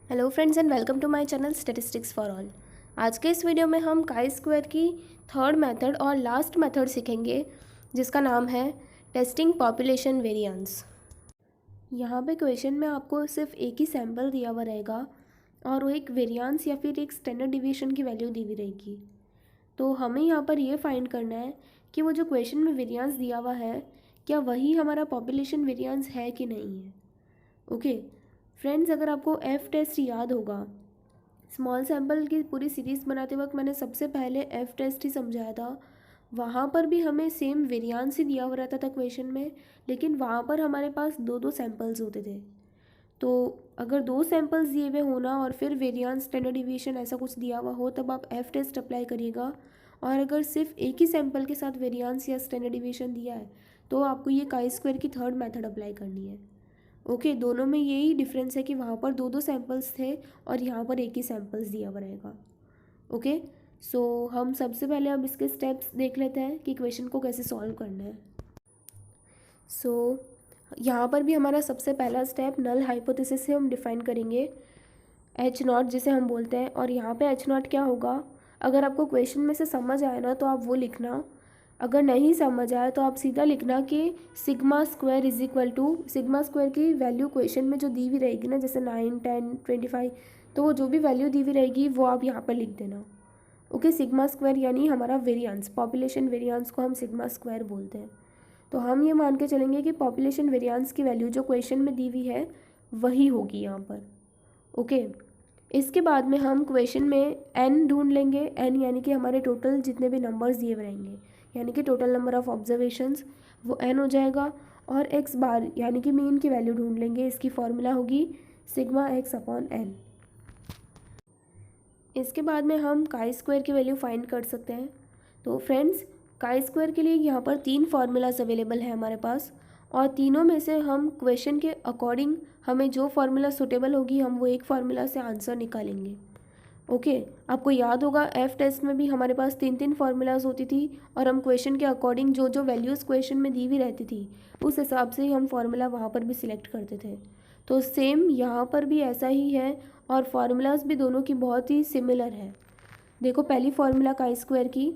Hello friends and welcome to my channel statistics for all. आज के इस video में हम काई स्क्वायर की थर्ड मेथड और लास्ट मेथड सीखेंगे जिसका नाम है टेस्टिंग पॉपुलेशन वेरिएंस। यहाँ पे क्वेश्चन में आपको सिर्फ एक ही सैम्पल दिया हुआ रहेगा और वो एक वेरिएंस या फिर एक स्टैंडर्ड डिवीएशन की वैल्यू दी हुई रहेगी। तो हमें यहाँ पर ये फाइंड करना है कि वो जो क्वेश्चन में वेरिएंस दिया हुआ है क्या वही हमारा पॉपुलेशन वेरिएंस है कि नहीं है। ओके फ्रेंड्स, अगर आपको एफ टेस्ट याद होगा, स्मॉल सैम्पल की पूरी सीरीज़ बनाते वक्त मैंने सबसे पहले एफ टेस्ट ही समझाया था। वहाँ पर भी हमें सेम वेरिएंस ही दिया हुआ रहता था क्वेश्चन में, लेकिन वहाँ पर हमारे पास दो दो सैम्पल्स होते थे। तो अगर दो सैम्पल्स दिए हुए होना और फिर वेरिएंस स्टैंडर्ड डिवीएशन ऐसा कुछ दिया हुआ हो तब आप एफ टेस्ट अप्लाई करिएगा। और अगर सिर्फ एक ही सैम्पल के साथ वेरिएंस या स्टैंडर्ड डिवीएशन दिया है तो आपको ये काई स्क्वायर की थर्ड मेथड अप्लाई करनी है। ओके, दोनों में यही डिफरेंस है कि वहाँ पर दो दो सैम्पल्स थे और यहाँ पर एक ही सैम्पल्स दिया हुआ रहेगा। ओके, सो हम सबसे पहले अब इसके स्टेप्स देख लेते हैं कि क्वेश्चन को कैसे सॉल्व करना है। यहाँ पर भी हमारा सबसे पहला स्टेप नल हाइपोथेसिस से हम डिफाइन करेंगे एच नॉट जिसे हम बोलते हैं। और यहाँ पे एच नॉट क्या होगा, अगर आपको क्वेश्चन में से समझ आए ना तो आप वो लिखना, अगर नहीं समझ आए तो आप सीधा लिखना कि sigma square is equal to sigma square की वैल्यू क्वेश्चन में जो दी हुई रहेगी ना, जैसे 9, 10, 25, तो वो जो भी वैल्यू दी हुई रहेगी वो आप यहाँ पर लिख देना। ओके, सिग्मा स्क्वायर यानी हमारा वेरिएंस, पॉपुलेशन वेरिएंस को हम सिग्मा स्क्वायर बोलते हैं। तो हम ये मान के चलेंगे कि पॉपुलेशन वेरिएंस की वैल्यू जो क्वेश्चन में दी हुई है वही होगी यहाँ पर। ओके, इसके बाद में हम क्वेश्चन में n ढूंढ लेंगे। n यानी कि हमारे टोटल जितने भी नंबर्स दिए हुए रहेंगे, यानी कि टोटल नंबर ऑफ़ ऑब्जर्वेशंस, वो n हो जाएगा। और x बार यानी कि मीन की वैल्यू ढूंढ लेंगे। इसकी फॉर्मूला होगी सिग्मा x अपॉन n। इसके बाद में हम काई स्क्वायर की वैल्यू फाइंड कर सकते हैं। तो फ्रेंड्स, काई स्क्वायर के लिए यहाँ पर 3 फार्मूलाज अवेलेबल है हमारे पास, और तीनों में से हम क्वेश्चन के अकॉर्डिंग हमें जो फार्मूला सूटेबल होगी हम वो एक फार्मूला से आंसर निकालेंगे। ओके, आपको याद होगा एफ टेस्ट में भी हमारे पास 3 फार्मूलाज होती थी और हम क्वेश्चन के अकॉर्डिंग जो जो वैल्यूज़ क्वेश्चन में दी हुई रहती थी उस हिसाब से ही हम फार्मूला वहाँ पर भी सिलेक्ट करते थे। तो सेम यहाँ पर भी ऐसा ही है और फार्मूलाज भी दोनों की बहुत ही सिमिलर है। देखो, पहली फार्मूला काई स्क्वायर की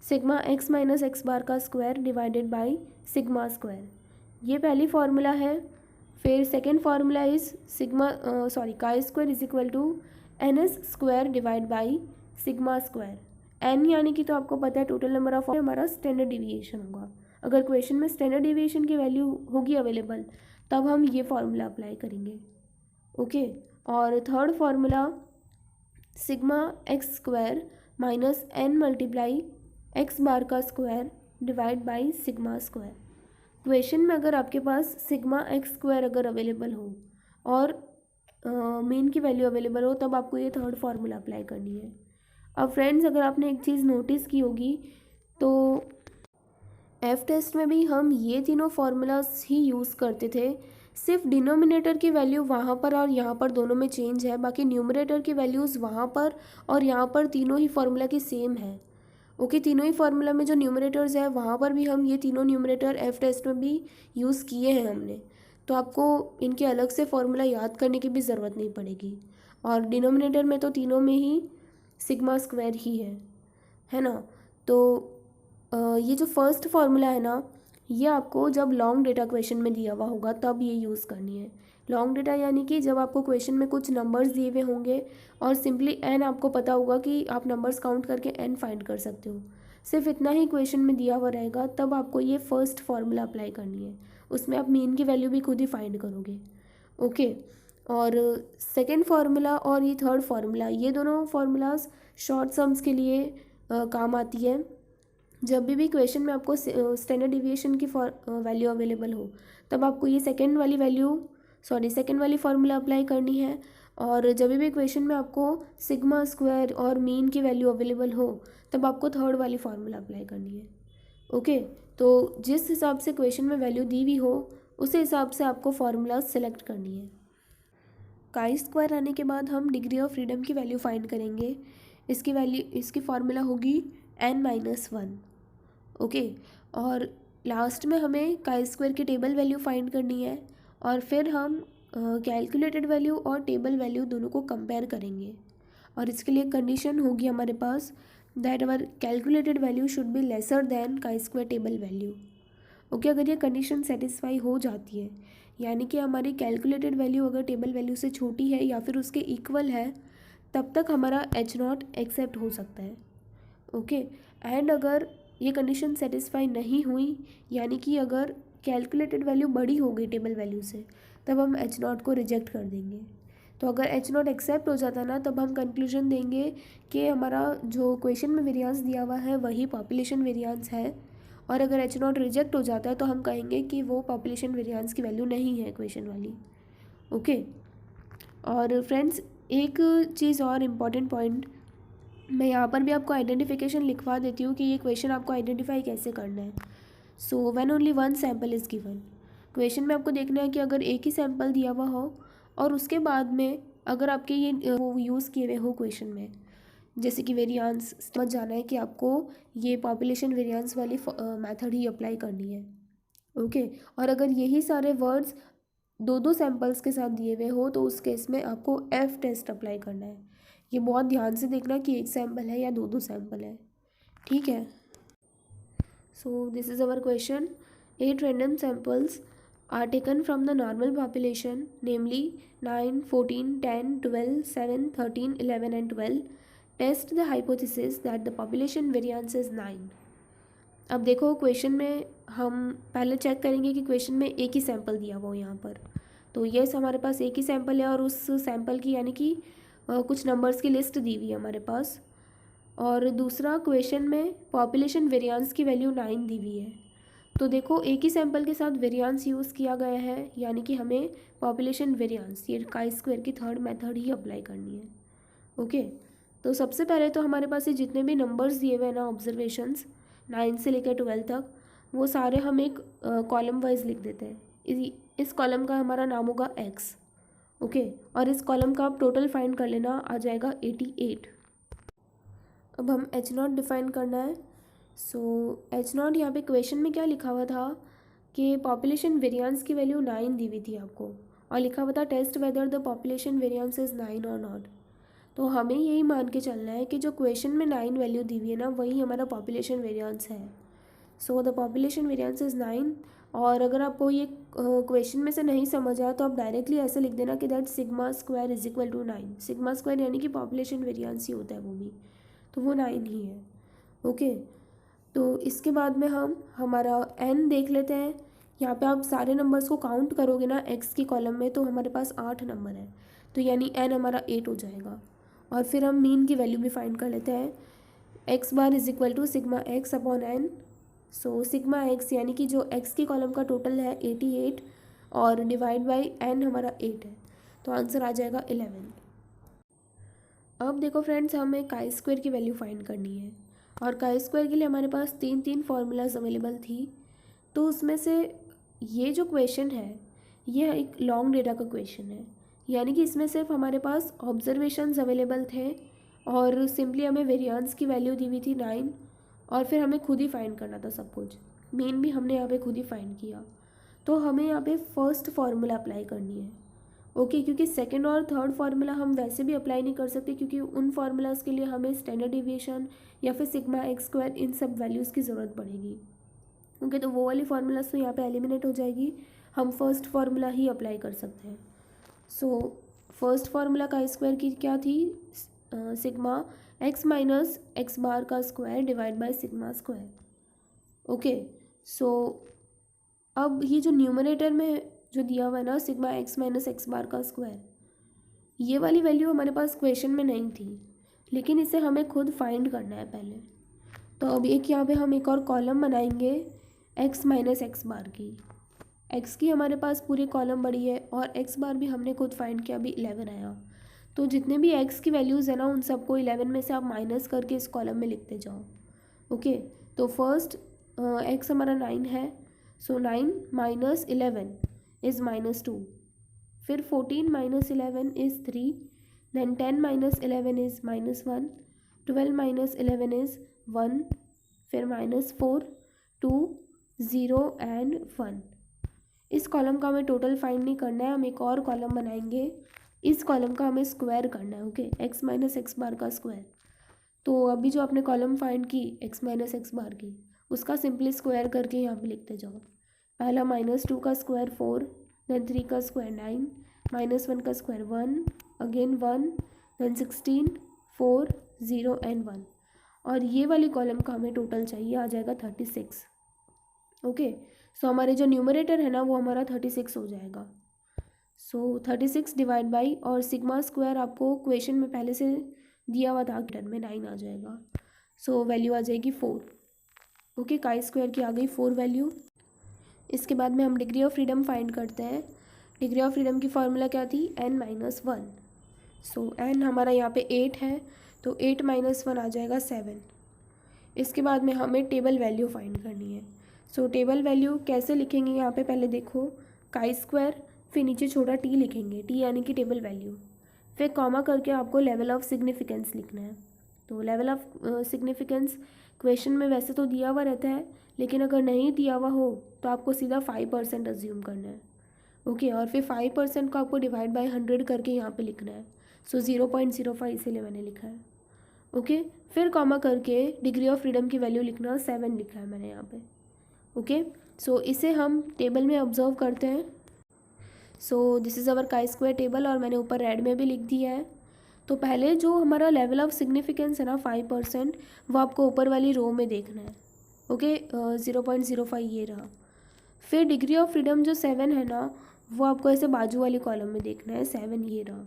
sigma x minus x bar का square divided by sigma square, ये पहली फार्मूला है। फिर second formula is chi square is equal to n s square divide by sigma square. N यानी कि तो आपको पता है टोटल नंबर ऑफ हमारा स्टैंडर्ड डिविएशन होगा। अगर क्वेश्चन में स्टैंडर्ड डिविएशन की वैल्यू होगी अवेलेबल तब हम ये फार्मूला अप्लाई करेंगे। ओके, और third formula sigma X square minus N multiply X bar का square divide by sigma square. Question में अगर आपके पास सिग्मा एक्स स्क्वायर अगर अवेलेबल हो और मीन की वैल्यू अवेलेबल हो तब आपको ये थर्ड फार्मूला अप्लाई करनी है। अब फ्रेंड्स, अगर आपने एक चीज़ नोटिस की होगी तो एफ टेस्ट में भी हम ये तीनों फार्मूलाज ही यूज़ करते थे। सिर्फ डिनोमिनेटर की वैल्यू वहाँ पर और यहाँ पर दोनों में चेंज है, बाकी न्यूमरेटर की वैल्यूज़ वहाँ पर और यहाँ पर तीनों ही फार्मूला की सेम है। ओके, तीनों ही फार्मूला में जो न्यूमरेटर्स है वहाँ पर भी हम ये तीनों न्यूमरेटर एफ टेस्ट में भी यूज़ किए हैं हमने। तो आपको इनके अलग से फार्मूला याद करने की भी ज़रूरत नहीं पड़ेगी। और डिनोमिनेटर में तो तीनों में ही सिग्मा स्क्वायर ही है ना। तो ये जो फर्स्ट फार्मूला है ना, ये आपको जब लॉन्ग डेटा क्वेश्चन में दिया हुआ होगा तब ये यूज़ करनी है। लॉन्ग डेटा यानी कि जब आपको क्वेश्चन में कुछ नंबर्स दिए हुए होंगे और सिंपली एन आपको पता होगा कि आप नंबर्स काउंट करके एन फाइंड कर सकते हो, सिर्फ इतना ही क्वेश्चन में दिया हुआ रहेगा, तब आपको ये फर्स्ट फार्मूला अप्लाई करनी है। उसमें आप मीन की वैल्यू भी खुद ही फाइंड करोगे। ओके, और सेकेंड फार्मूला और ये थर्ड फार्मूला, ये दोनों फार्मूलाज शॉर्ट सम्स के लिए काम आती है। जब भी क्वेश्चन में आपको स्टैंडर्ड डिविएशन की वैल्यू अवेलेबल हो तब आपको ये सेकेंड वाली फार्मूला अप्लाई करनी है। और जब भी क्वेश्चन में आपको सिग्मा स्क्वायर और मीन की वैल्यू अवेलेबल हो तब आपको थर्ड वाली फार्मूला अप्लाई करनी है। ओके, तो जिस हिसाब से क्वेश्चन में वैल्यू दी हुई हो उस हिसाब से आपको फार्मूला सेलेक्ट करनी है। काई स्क्वायर आने के बाद हम डिग्री ऑफ फ्रीडम की वैल्यू फाइंड करेंगे। इसकी फार्मूला होगी n-1। ओके, और लास्ट में हमें काई स्क्वायर की टेबल वैल्यू फाइंड करनी है और फिर हम कैलकुलेटेड वैल्यू और टेबल वैल्यू दोनों को कंपेयर करेंगे, और इसके लिए कंडीशन होगी हमारे पास that our calculated value should be lesser than chi square table value. Okay, अगर ये कंडीशन सेटिस्फाई हो जाती है, यानी कि हमारी कैलकुलेटेड वैल्यू अगर टेबल वैल्यू से छोटी है या फिर उसके इक्वल है, तब तक हमारा एच नॉट एक्सेप्ट हो सकता है। ओके, एंड अगर ये कंडीशन सेटिस्फाई नहीं हुई, यानी कि अगर कैलकुलेटेड वैल्यू बड़ी हो गई टेबल वैल्यू से, तब हम एच नॉट को रिजेक्ट कर देंगे। तो अगर एच नॉट एक्सेप्ट हो जाता ना, तब हम कंक्लूजन देंगे कि हमारा जो क्वेश्चन में वेरिएंस दिया हुआ है वही पॉपुलेशन वेरिएंस है, और अगर एच नॉट रिजेक्ट हो जाता है तो हम कहेंगे कि वो पॉपुलेशन वेरिएंस की वैल्यू नहीं है क्वेश्चन वाली। ओके, और फ्रेंड्स एक चीज़ और इम्पॉर्टेंट पॉइंट, मैं यहाँ पर भी आपको आइडेंटिफिकेशन लिखवा देती हूँ कि ये क्वेश्चन आपको आइडेंटिफाई कैसे करना है। So when only one sample is given, question में आपको देखना है कि अगर एक ही सैम्पल दिया हुआ हो और उसके बाद में अगर आपके ये वो यूज़ किए हुए हो क्वेश्चन में, जैसे कि वेरिएंस, समझ जाना है कि आपको ये पॉपुलेशन वेरिएंस वाली मेथड ही अप्लाई करनी है। ओके, और अगर यही सारे वर्ड्स दो दो सैम्पल्स के साथ दिए हुए हो तो उस केस में आपको एफ टेस्ट अप्लाई करना है। ये बहुत ध्यान से देखना कि एक सैम्पल है या दो दो सैम्पल है, ठीक है। So this is our question. 8 random samples are taken from the normal population, namely 9, 14, 10, 12, 7, 13, 11 and 12. Test the hypothesis that the population variance is 9. अब देखो क्वेश्चन में हम पहले चेक करेंगे कि क्वेश्चन में एक ही सैंपल दिया हुआ हो यहाँ पर, तो यस हमारे पास एक ही सैंपल है और उस सैंपल की यानी कि कुछ नंबर्स की लिस्ट दी हुई है हमारे पास। और दूसरा क्वेश्चन में पॉपुलेशन वेरिएंस की वैल्यू 9 दी हुई है। तो देखो एक ही सैंपल के साथ वेरिएंस यूज़ किया गया है, यानी कि हमें पॉपुलेशन वेरिएंस ये काई स्क्वायर की थर्ड मेथड ही अप्लाई करनी है। ओके, तो सबसे पहले तो हमारे पास ये जितने भी नंबर्स दिए हुए हैं ना ऑब्जर्वेशंस 9 से लेकर 12 तक, वो सारे हम एक कॉलम वाइज लिख देते हैं। इस कॉलम का हमारा नाम होगा x। ओके, और इस कॉलम का आप टोटल फाइंड कर लेना, आ जाएगा 88। अब हम एच नॉट डिफाइन करना है। सो एच नॉट यहाँ पे क्वेश्चन में क्या लिखा हुआ था कि पॉपुलेशन वेरिएंस की वैल्यू 9 दी हुई थी आपको, और लिखा हुआ था test whether the population variance is 9 or not. तो हमें यही मान के चलना है कि जो क्वेश्चन में 9 वैल्यू दी हुई है ना, वही हमारा पॉपुलेशन वेरिएंस है। So the population variance is 9। और अगर आपको ये क्वेश्चन में से नहीं समझ आया तो आप डायरेक्टली ऐसे लिख देना कि that sigma square is equal to 9। Sigma square यानी कि पॉपुलेशन वेरिएंस ही होता है वो भी, तो वो 9 ही है। ओके, तो इसके बाद में हम हमारा n देख लेते हैं। यहाँ पे आप सारे नंबर्स को काउंट करोगे ना x की कॉलम में, तो हमारे पास 8 नंबर है, तो यानी n हमारा 8 हो जाएगा। और फिर हम मीन की वैल्यू भी फाइंड कर लेते हैं। x bar is equal to sigma x upon n। So sigma x यानी कि जो x की कॉलम का टोटल है 88 और डिवाइड बाई n हमारा 8 है, तो आंसर आ जाएगा 11। अब देखो फ्रेंड्स, हमें काई स्क्वायर की वैल्यू फाइंड करनी है, और काई स्क्वायर के लिए हमारे पास तीन फार्मूलाज अवेलेबल थी। तो उसमें से ये जो क्वेश्चन है ये एक लॉन्ग डेटा का क्वेश्चन है, यानी कि इसमें सिर्फ हमारे पास ऑब्जर्वेशंस अवेलेबल थे और सिंपली हमें वेरिएंस की वैल्यू दी हुई थी 9, और फिर हमें खुद ही फाइंड करना था सब कुछ। मेन भी हमने यहाँ पे खुद ही फाइंड किया। तो हमें यहाँ पे फर्स्ट फार्मूला अप्लाई करनी है। ओके, क्योंकि सेकंड और थर्ड फार्मूला हम वैसे भी अप्लाई नहीं कर सकते, क्योंकि उन फार्मूलाज के लिए हमें स्टैंडर्ड डिविएशन या फिर सिग्मा एक्स स्क्वायर इन सब वैल्यूज़ की ज़रूरत पड़ेगी। ओके, तो वो वाली फार्मूलाज तो यहाँ पे एलिमिनेट हो जाएगी, हम फर्स्ट फार्मूला ही अप्लाई कर सकते हैं। सो फर्स्ट फार्मूला का स्क्वायर की क्या थी, sigma x minus x bar का square divide by sigma square. Okay, so अब ये जो न्यूमरेटर में जो दिया हुआ है ना sigma x minus x bar का स्क्वायर, ये वाली वैल्यू हमारे पास क्वेश्चन में नहीं थी, लेकिन इसे हमें खुद फाइंड करना है पहले। तो अब एक यहाँ पे हम एक और कॉलम बनाएंगे एक्स माइनस एक्स बार की। एक्स की हमारे पास पूरी कॉलम बड़ी है और एक्स बार भी हमने खुद फाइंड किया, अभी 11 आया। तो जितने भी एक्स की वैल्यूज़ है ना, उन सबको 11 में से आप माइनस करके इस कॉलम में लिखते जाओ। ओके, तो फर्स्ट एक्स हमारा 9 है, सो 9 माइनस 11 इज़ -2, फिर 14 minus 11 is 3, then 10 minus 11 is -1, 12 minus 11 is 1, फिर -4, 2, 0 एंड 1। इस कॉलम का हमें टोटल फाइंड नहीं करना है, हम एक और कॉलम बनाएंगे, इस कॉलम का हमें स्क्वायर करना है। Okay, x minus x bar का स्क्वायर। तो अभी जो आपने कॉलम फाइंड की एक्स माइनस एक्स बार की, उसका सिंपली स्क्वायर करके यहाँ पे लिखते जाओ। पहला -2 का स्क्वायर 4, देन 3 का स्क्वायर 9, -1 का स्क्वायर 1, अगेन 1, देन 16, 4, 0 एंड 1। और ये वाली कॉलम का हमें टोटल चाहिए, आ जाएगा 36। ओके, सो हमारे जो न्यूमरेटर है ना वो हमारा 36 हो जाएगा। सो 36 डिवाइड बाई, और सिग्मा स्क्वायर आपको क्वेश्चन में पहले से दिया हुआ था, टर्म में 9 आ जाएगा। सो वैल्यू आ जाएगी 4। ओके, काई स्क्वायर की आ गई 4 वैल्यू। इसके बाद में हम डिग्री ऑफ फ्रीडम फाइंड करते हैं। डिग्री ऑफ फ्रीडम की फार्मूला क्या थी, n-1। सो n हमारा यहाँ पे 8 है, तो 8 - 1 आ जाएगा 7। इसके बाद में हमें टेबल वैल्यू फाइंड करनी है। सो टेबल वैल्यू कैसे लिखेंगे, यहाँ पे पहले देखो, काई स्क्वायर, फिर नीचे छोटा टी लिखेंगे, टी यानी कि टेबल वैल्यू, फिर कॉमा करके आपको लेवल ऑफ सिग्निफिकेंस लिखना है। तो लेवल ऑफ सिग्निफिकेंस क्वेश्चन में वैसे तो दिया हुआ रहता है, लेकिन अगर नहीं दिया हुआ हो तो आपको सीधा 5% अज्यूम करना है। ओके, और फिर 5% को आपको डिवाइड बाय 100 करके यहाँ पे लिखना है। सो 0.05 इसीलिए मैंने लिखा है। ओके, फिर कॉमा करके डिग्री ऑफ फ्रीडम की वैल्यू लिखना, 7 लिखा है मैंने यहाँ पे। ओके, सो इसे हम टेबल में ऑब्जर्व करते हैं। सो दिस इज़ अवर काई स्क्वायर टेबल, और मैंने ऊपर रेड में भी लिख दिया है। तो पहले जो हमारा लेवल ऑफ सिग्निफिकेंस है ना 5%, वो आपको ऊपर वाली रो में देखना है। ओके, 0.05 ये रहा। फिर डिग्री ऑफ फ्रीडम जो 7 है ना, वो आपको ऐसे बाजू वाली कॉलम में देखना है, 7 ये रहा।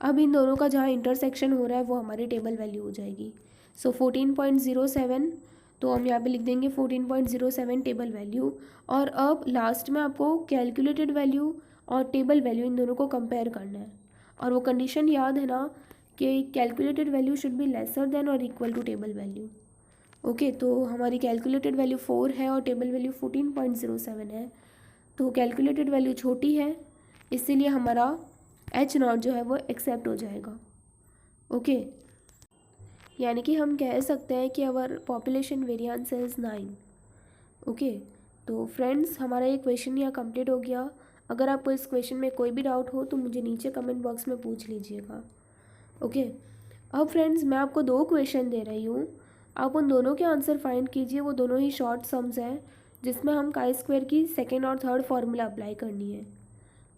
अब इन दोनों का जहाँ इंटरसेक्शन हो रहा है वो हमारी टेबल वैल्यू हो जाएगी। सो 14.07, तो हम यहाँ पे लिख देंगे 14.07 टेबल वैल्यू। और अब लास्ट में आपको कैलकुलेटेड वैल्यू और टेबल वैल्यू इन दोनों को कंपेयर करना है, और वो कंडीशन याद है ना कि calculated value should be lesser than और equal to table value. Okay, तो हमारी कैलकुलेटेड वैल्यू 4 है और टेबल वैल्यू 14.07 है, तो कैलकुलेटेड वैल्यू छोटी है, इसीलिए हमारा H0 जो है वो एक्सेप्ट हो जाएगा। ओके, यानी कि हम कह सकते हैं कि अवर पॉपुलेशन वेरिएंस इज़ 9। ओके, तो फ्रेंड्स हमारा ये क्वेश्चन यहाँ कंप्लीट हो गया। अगर आपको इस क्वेश्चन में कोई भी डाउट हो तो मुझे नीचे कमेंट बॉक्स में पूछ लीजिएगा। ओके, अब फ्रेंड्स मैं आपको 2 क्वेश्चन दे रही हूँ, आप उन दोनों के आंसर फाइंड कीजिए। वो दोनों ही शॉर्ट सम्स हैं, जिसमें हम काई स्क्वायर की सेकेंड और थर्ड फार्मूला अप्लाई करनी है।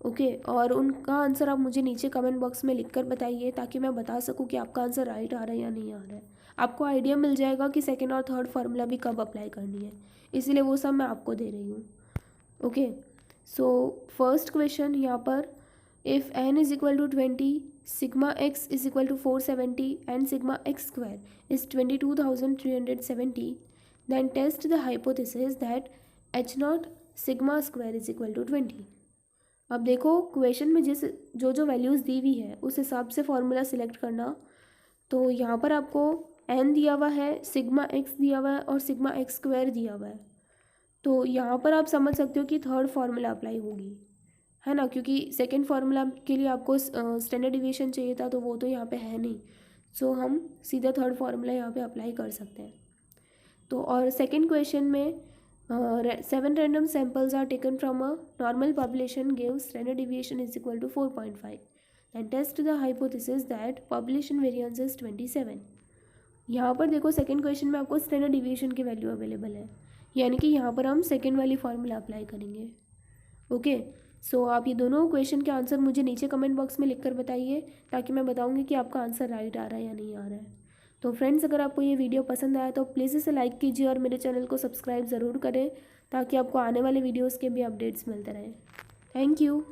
ओके, और उनका आंसर आप मुझे नीचे कमेंट बॉक्स में लिखकर बताइए, ताकि मैं बता सकूं कि आपका आंसर राइट आ रहा है या नहीं आ रहा है। आपको आइडिया मिल जाएगा कि सेकेंड और थर्ड फार्मूला भी कब अप्लाई करनी है, इसीलिए वो सब मैं आपको दे रही हूँ। ओके, सो फर्स्ट क्वेश्चन यहाँ पर, if n is equal to 20, sigma x is equal to 470 and sigma x square is 22,370, then test the hypothesis that h0 sigma square is equal to 20। अब देखो क्वेश्चन में जो जो values दी हुई है उस हिसाब से फॉर्मूला सिलेक्ट करना। तो यहाँ पर आपको n दिया हुआ है, सिग्मा x दिया हुआ है और सिग्मा x स्क्वायर दिया हुआ है। तो यहाँ पर आप समझ सकते हो कि थर्ड फार्मूला अप्लाई होगी, है ना, क्योंकि सेकंड फार्मूला के लिए आपको स्टैंडर्ड डिविएशन चाहिए था, तो वो तो यहाँ पे है नहीं। सो हम सीधा थर्ड फार्मूला यहाँ पे अप्लाई कर सकते हैं। तो और सेकंड क्वेश्चन में 7 random samples are taken from a normal population, gives standard deviation is equal to 4.5, and test the hypothesis that population variance is 27। यहाँ पर देखो सेकंड क्वेश्चन में आपको स्टैंडर्ड डिविएशन की वैल्यू अवेलेबल है, यानी कि यहाँ पर हम सेकंड वाली फार्मूला अप्लाई करेंगे। ओके, सो आप ये दोनों क्वेश्चन के आंसर मुझे नीचे कमेंट बॉक्स में लिखकर बताइए, ताकि मैं बताऊँगी कि आपका आंसर राइट आ रहा है या नहीं आ रहा है। तो फ्रेंड्स अगर आपको ये वीडियो पसंद आया तो प्लीज़ इसे लाइक कीजिए और मेरे चैनल को सब्सक्राइब ज़रूर करें, ताकि आपको आने वाले वीडियोस के भी अपडेट्स मिलते रहें। Thank you.